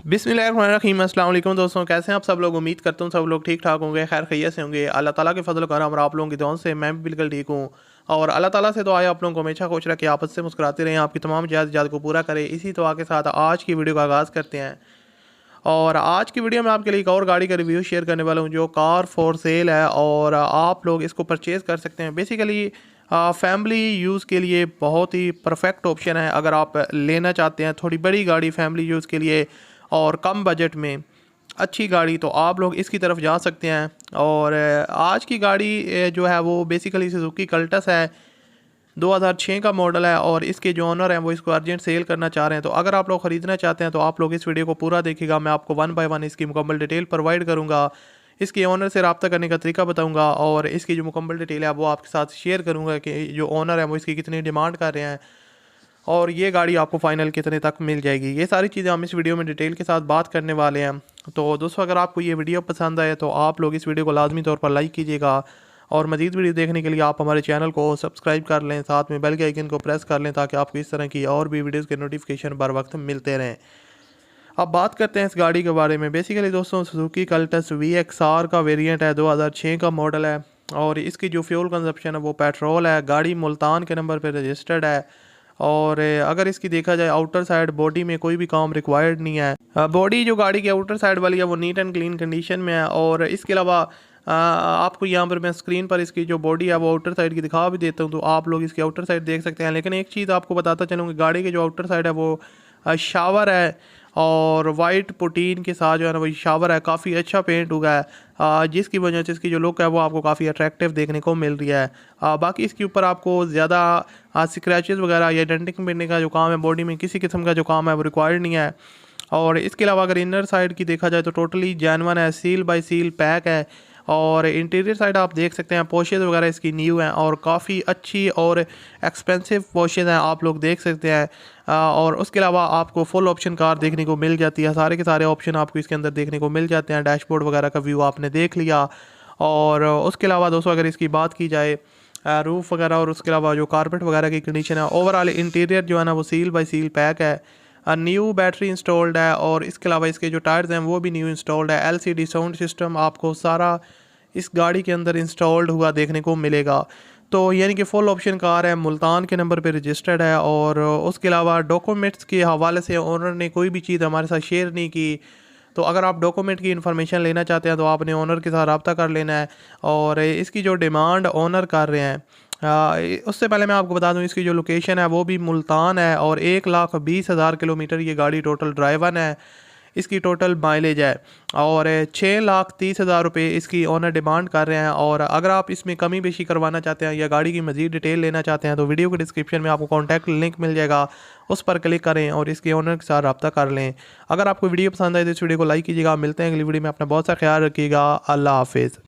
बिस्मिल्लाहिर्रहमानिर्रहीम। अस्सलाम वालेकुम दोस्तों, कैसे हैं आप सब लोग। उम्मीद करता हूँ सब लोग ठीक ठाक होंगे, खैर खैरियत से होंगे। अल्लाह ताला के फजल करम और आप लोगों की दुआओं से मैं भी बिल्कुल ठीक हूँ। और अल्लाह ताला से दुआ है आप लोगों को हमेशा खुश रखे, आपस से मुस्कुराते रहें, आपकी तमाम जायज़ को पूरा करें। इसी दुआ के साथ आज की वीडियो का आगाज़ करते हैं। और आज की वीडियो में आपके लिए एक और गाड़ी का रिव्यू शेयर करने वाला हूँ जो कार फॉर सेल है और आप लोग इसको परचेज़ कर सकते हैं। बेसिकली फैमिली यूज़ के लिए बहुत ही परफेक्ट ऑप्शन है। अगर आप लेना चाहते हैं थोड़ी बड़ी गाड़ी फैमिली यूज़ के लिए और कम बजट में अच्छी गाड़ी, तो आप लोग इसकी तरफ जा सकते हैं। और आज की गाड़ी जो है वो बेसिकली सुजुकी कल्टस है, 2006 का मॉडल है। और इसके जो ऑनर हैं वो इसको अर्जेंट सेल करना चाह रहे हैं। तो अगर आप लोग ख़रीदना चाहते हैं तो आप लोग इस वीडियो को पूरा देखिएगा। मैं आपको 1 बाय 1 इसकी मुकम्मल डिटेल प्रोवाइड करूँगा, इसके ऑनर से रब्ता करने का तरीका बताऊँगा और इसकी जो मुकम्मल डिटेल है वो आपके साथ शेयर करूँगा कि जो ऑनर है वो इसकी कितनी डिमांड कर रहे हैं और ये गाड़ी आपको फ़ाइनल कितने तक मिल जाएगी। ये सारी चीज़ें हम इस वीडियो में डिटेल के साथ बात करने वाले हैं। तो दोस्तों, अगर आपको ये वीडियो पसंद आए तो आप लोग इस वीडियो को लाजमी तौर पर लाइक कीजिएगा और मज़ीद वीडियो देखने के लिए आप हमारे चैनल को सब्सक्राइब कर लें, साथ में बेल के आइकन को प्रेस कर लें ताकि आपको इस तरह की और भी वीडियोज़ के नोटिफिकेशन बर वक्त मिलते रहें। अब बात करते हैं इस गाड़ी के बारे में। बेसिकली दोस्तों, सुजुकी कल्टस VXR का वेरिएंट है, 2006 का मॉडल है और इसकी जो फ्यूल कंजप्शन है वो पेट्रोल है। गाड़ी मुल्तान के नंबर पर रजिस्टर्ड है। और अगर इसकी देखा जाए आउटर साइड बॉडी में कोई भी काम रिक्वायर्ड नहीं है। बॉडी जो गाड़ी की आउटर साइड वाली है वो नीट एंड क्लीन कंडीशन में है। और इसके अलावा आपको यहाँ पर मैं स्क्रीन पर इसकी जो बॉडी है वो आउटर साइड की दिखा भी देता हूँ, तो आप लोग इसकी आउटर साइड देख सकते हैं। लेकिन एक चीज़ आपको बताता चलूँगी, गाड़ी की जो आउटर साइड है वो शावर है और वाइट पुटीन के साथ जो है ना वही शावर है। काफ़ी अच्छा पेंट हुआ है जिसकी वजह से इसकी जो लुक है वो आपको काफ़ी अट्रैक्टिव देखने को मिल रही है। बाकी इसके ऊपर आपको ज़्यादा स्क्रैचेस वगैरह या डेंटिंग पेंटिंग का जो काम है बॉडी में किसी किस्म का जो काम है वो रिक्वायर्ड नहीं है। और इसके अलावा अगर इनर साइड की देखा जाए तो टोटली जेन्युइन है, सील बाय सील पैक है। और इंटीरियर साइड आप देख सकते हैं पोशेज वगैरह इसकी न्यू हैं और काफ़ी अच्छी और एक्सपेंसिव पोशेज हैं, आप लोग देख सकते हैं। और उसके अलावा आपको फुल ऑप्शन कार देखने को मिल जाती है, सारे के सारे ऑप्शन आपको इसके अंदर देखने को मिल जाते हैं। डैशबोर्ड वगैरह का व्यू आपने देख लिया। और उसके अलावा दोस्तों अगर इसकी बात की जाए रूफ़ वगैरह और उसके अलावा जो कारपेट वगैरह की कंडीशन है, ओवरऑल इंटीरियर जो है ना वो सील बाय सील पैक है। न्यू बैटरी इंस्टॉल्ड है और इसके अलावा इसके जो टायर्स हैं वो भी न्यू इंस्टॉल्ड है। LCD साउंड सिस्टम आपको सारा इस गाड़ी के अंदर इंस्टॉल्ड हुआ देखने को मिलेगा। तो यानी कि फुल ऑप्शन कार है, मुल्तान के नंबर पे रजिस्टर्ड है। और उसके अलावा डॉक्यूमेंट्स के हवाले से ओनर ने कोई भी चीज़ हमारे साथ शेयर नहीं की। तो अगर आप डॉक्यूमेंट की इन्फॉर्मेशन लेना चाहते हैं तो आपने ओनर के साथ रब्ता कर लेना है। और इसकी जो डिमांड ओनर कर रहे हैं उससे पहले मैं आपको बता दूं इसकी जो लोकेशन है वो भी मुल्तान है और 1,20,000 किलोमीटर ये गाड़ी टोटल ड्राइवन है। इसकी टोटल माइलेज है और 6,30,000 रुपये इसकी ओनर डिमांड कर रहे हैं। और अगर आप इसमें कमी बेशी करवाना चाहते हैं या गाड़ी की मज़ीद डिटेल लेना चाहते हैं तो वीडियो के डिस्क्रिप्शन में आपको कॉन्टैक्ट लिंक मिल जाएगा, उस पर क्लिक करें और इसके ओनर के साथ रब्ता कर लें। अगर आपको वीडियो पसंद आए तो इस वीडियो को लाइक कीजिएगा। मिलते हैं अगली वीडियो में, अपना बहुत सा ख्याल रखिएगा। अल्लाह हाफिज़।